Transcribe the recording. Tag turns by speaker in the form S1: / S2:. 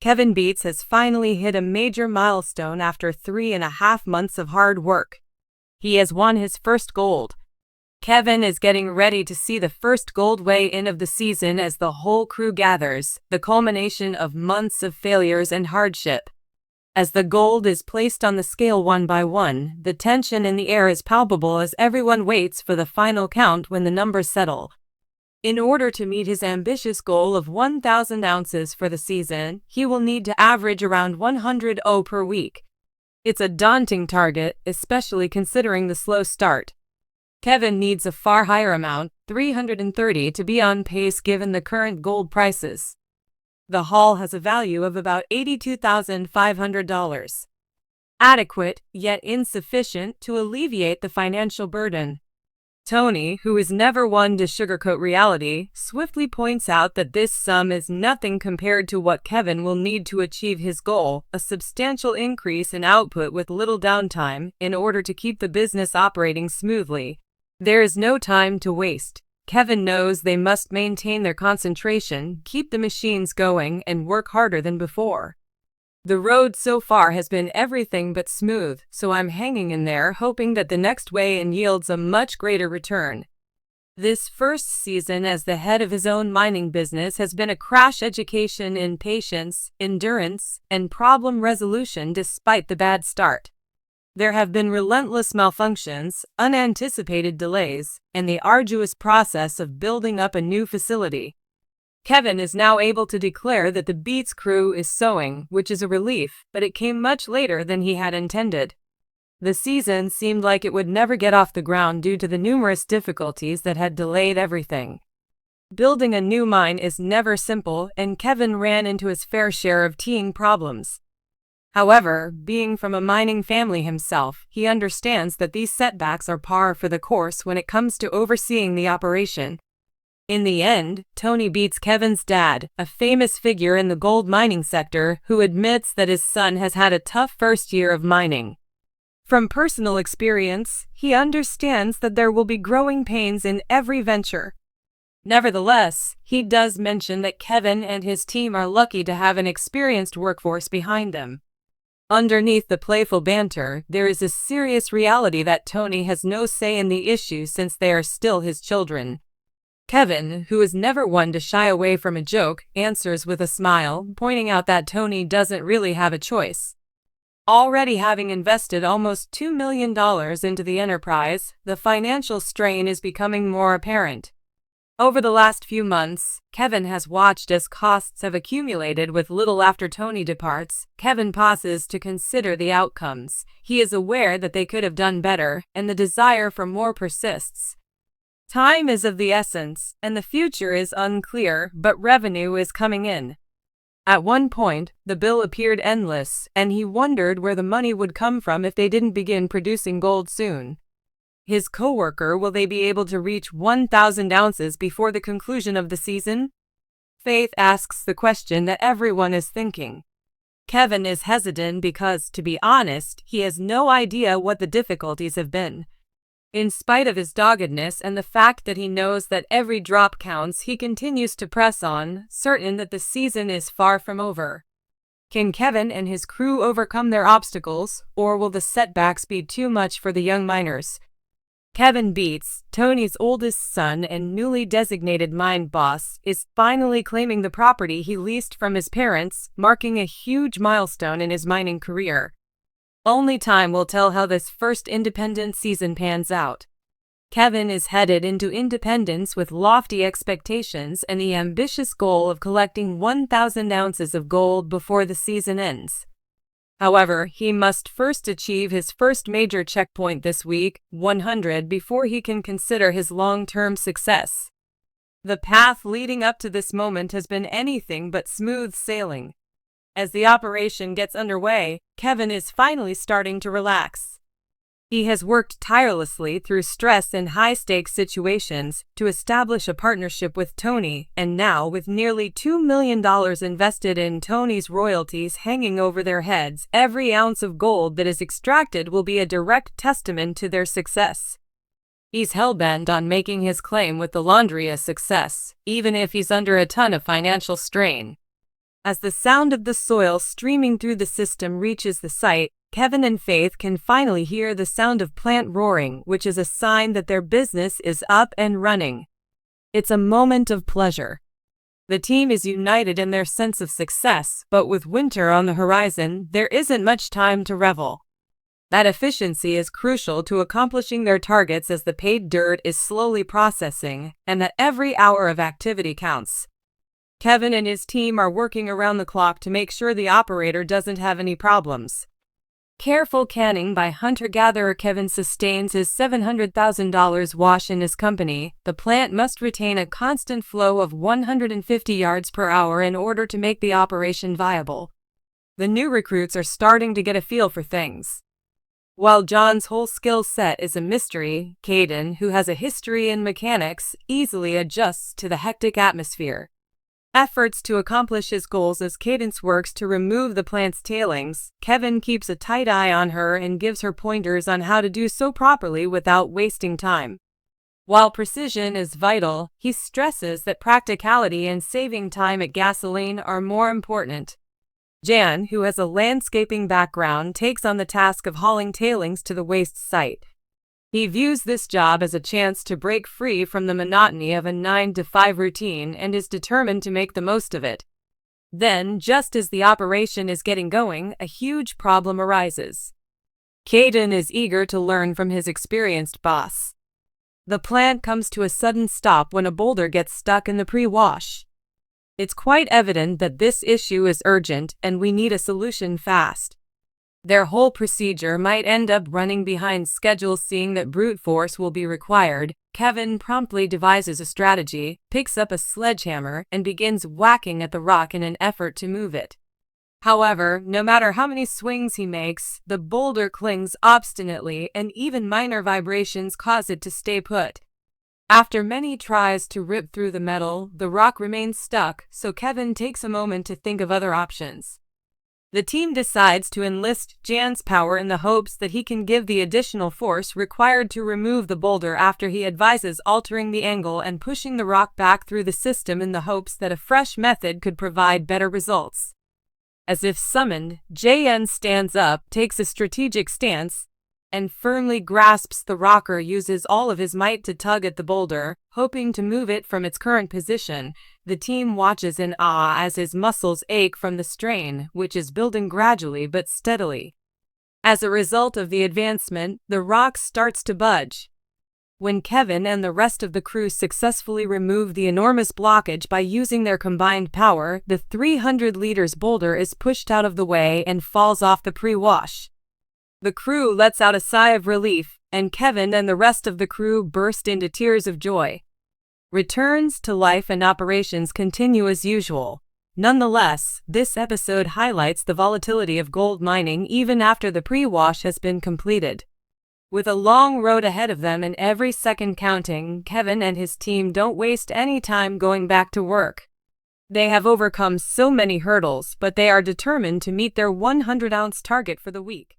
S1: Kevin Beets has finally hit a major milestone after 3.5 months of hard work. He has won his first gold. Kevin is getting ready to see the first gold weigh-in of the season as the whole crew gathers, the culmination of months of failures and hardship. As the gold is placed on the scale one by one, the tension in the air is palpable as everyone waits for the final count when the numbers settle. In order to meet his ambitious goal of 1,000 ounces for the season, he will need to average around 100 O per week. It's a daunting target, especially considering the slow start. Kevin needs a far higher amount, 330, to be on pace given the current gold prices. The haul has a value of about $82,500. Adequate, yet insufficient to alleviate the financial burden. Tony, who is never one to sugarcoat reality, swiftly points out that this sum is nothing compared to what Kevin will need to achieve his goal, a substantial increase in output with little downtime, in order to keep the business operating smoothly. There is no time to waste. Kevin knows they must maintain their concentration, keep the machines going, and work harder than before. The road so far has been everything but smooth, so I'm hanging in there hoping that the next weigh-in yields a much greater return. This first season as the head of his own mining business has been a crash education in patience, endurance, and problem resolution despite the bad start. There have been relentless malfunctions, unanticipated delays, and the arduous process of building up a new facility. Kevin is now able to declare that the Beets crew is sowing, which is a relief, but it came much later than he had intended. The season seemed like it would never get off the ground due to the numerous difficulties that had delayed everything. Building a new mine is never simple, and Kevin ran into his fair share of teething problems. However, being from a mining family himself, he understands that these setbacks are par for the course when it comes to overseeing the operation. In the end, Tony beats Kevin's dad, a famous figure in the gold mining sector, who admits that his son has had a tough first year of mining. From personal experience, he understands that there will be growing pains in every venture. Nevertheless, he does mention that Kevin and his team are lucky to have an experienced workforce behind them. Underneath the playful banter, there is a serious reality that Tony has no say in the issue since they are still his children. Kevin, who is never one to shy away from a joke, answers with a smile, pointing out that Tony doesn't really have a choice. Already having invested almost $2 million into the enterprise, the financial strain is becoming more apparent. Over the last few months, Kevin has watched as costs have accumulated with little after Tony departs. Kevin pauses to consider the outcomes. He is aware that they could have done better, and the desire for more persists. Time is of the essence, and the future is unclear, but revenue is coming in. At one point, the bill appeared endless, and he wondered where the money would come from if they didn't begin producing gold soon. His co-worker, will they be able to reach 1,000 ounces before the conclusion of the season? Faith asks the question that everyone is thinking. Kevin is hesitant because, to be honest, he has no idea what the difficulties have been. In spite of his doggedness and the fact that he knows that every drop counts, he continues to press on, certain that the season is far from over. Can Kevin and his crew overcome their obstacles, or will the setbacks be too much for the young miners? Kevin Beets, Tony's oldest son and newly designated mine boss, is finally claiming the property he leased from his parents, marking a huge milestone in his mining career. Only time will tell how this first independent season pans out. Kevin is headed into independence with lofty expectations and the ambitious goal of collecting 1,000 ounces of gold before the season ends. However, he must first achieve his first major checkpoint this week, 100, before he can consider his long-term success. The path leading up to this moment has been anything but smooth sailing. As the operation gets underway, Kevin is finally starting to relax. He has worked tirelessly through stress and high-stakes situations to establish a partnership with Tony, and now with nearly $2 million invested in Tony's royalties hanging over their heads, every ounce of gold that is extracted will be a direct testament to their success. He's hell-bent on making his claim with the laundry a success, even if he's under a ton of financial strain. As the sound of the soil streaming through the system reaches the site, Kevin and Faith can finally hear the sound of plant roaring, which is a sign that their business is up and running. It's a moment of pleasure. The team is united in their sense of success, but with winter on the horizon, there isn't much time to revel. That efficiency is crucial to accomplishing their targets as the paid dirt is slowly processing, and that every hour of activity counts. Kevin and his team are working around the clock to make sure the operator doesn't have any problems. Careful canning by hunter-gatherer Kevin sustains his $700,000 wash in his company. The plant must retain a constant flow of 150 yards per hour in order to make the operation viable. The new recruits are starting to get a feel for things. While John's whole skill set is a mystery, Caden, who has a history in mechanics, easily adjusts to the hectic atmosphere. Efforts to accomplish his goals as Cadence works to remove the plant's tailings, Kevin keeps a tight eye on her and gives her pointers on how to do so properly without wasting time. While precision is vital, he stresses that practicality and saving time at gasoline are more important. Jan, who has a landscaping background, takes on the task of hauling tailings to the waste site. He views this job as a chance to break free from the monotony of a 9-to-5 routine and is determined to make the most of it. Then, just as the operation is getting going, a huge problem arises. Caden is eager to learn from his experienced boss. The plant comes to a sudden stop when a boulder gets stuck in the pre-wash. It's quite evident that this issue is urgent and we need a solution fast. Their whole procedure might end up running behind schedule. Seeing that brute force will be required, Kevin promptly devises a strategy, picks up a sledgehammer, and begins whacking at the rock in an effort to move it. However, no matter how many swings he makes, the boulder clings obstinately and even minor vibrations cause it to stay put. After many tries to rip through the metal, the rock remains stuck, so Kevin takes a moment to think of other options. The team decides to enlist Jan's power in the hopes that he can give the additional force required to remove the boulder after he advises altering the angle and pushing the rock back through the system in the hopes that a fresh method could provide better results. As if summoned, Jan stands up, takes a strategic stance, and firmly grasps the rocker. Uses all of his might to tug at the boulder, hoping to move it from its current position. The team watches in awe as his muscles ache from the strain, which is building gradually but steadily. As a result of the advancement, the rock starts to budge. When Kevin and the rest of the crew successfully remove the enormous blockage by using their combined power, the 300 liters boulder is pushed out of the way and falls off the pre-wash. The crew lets out a sigh of relief, and Kevin and the rest of the crew burst into tears of joy. Returns to life and operations continue as usual. Nonetheless, this episode highlights the volatility of gold mining even after the pre-wash has been completed. With a long road ahead of them and every second counting, Kevin and his team don't waste any time going back to work. They have overcome so many hurdles, but they are determined to meet their 100-ounce target for the week.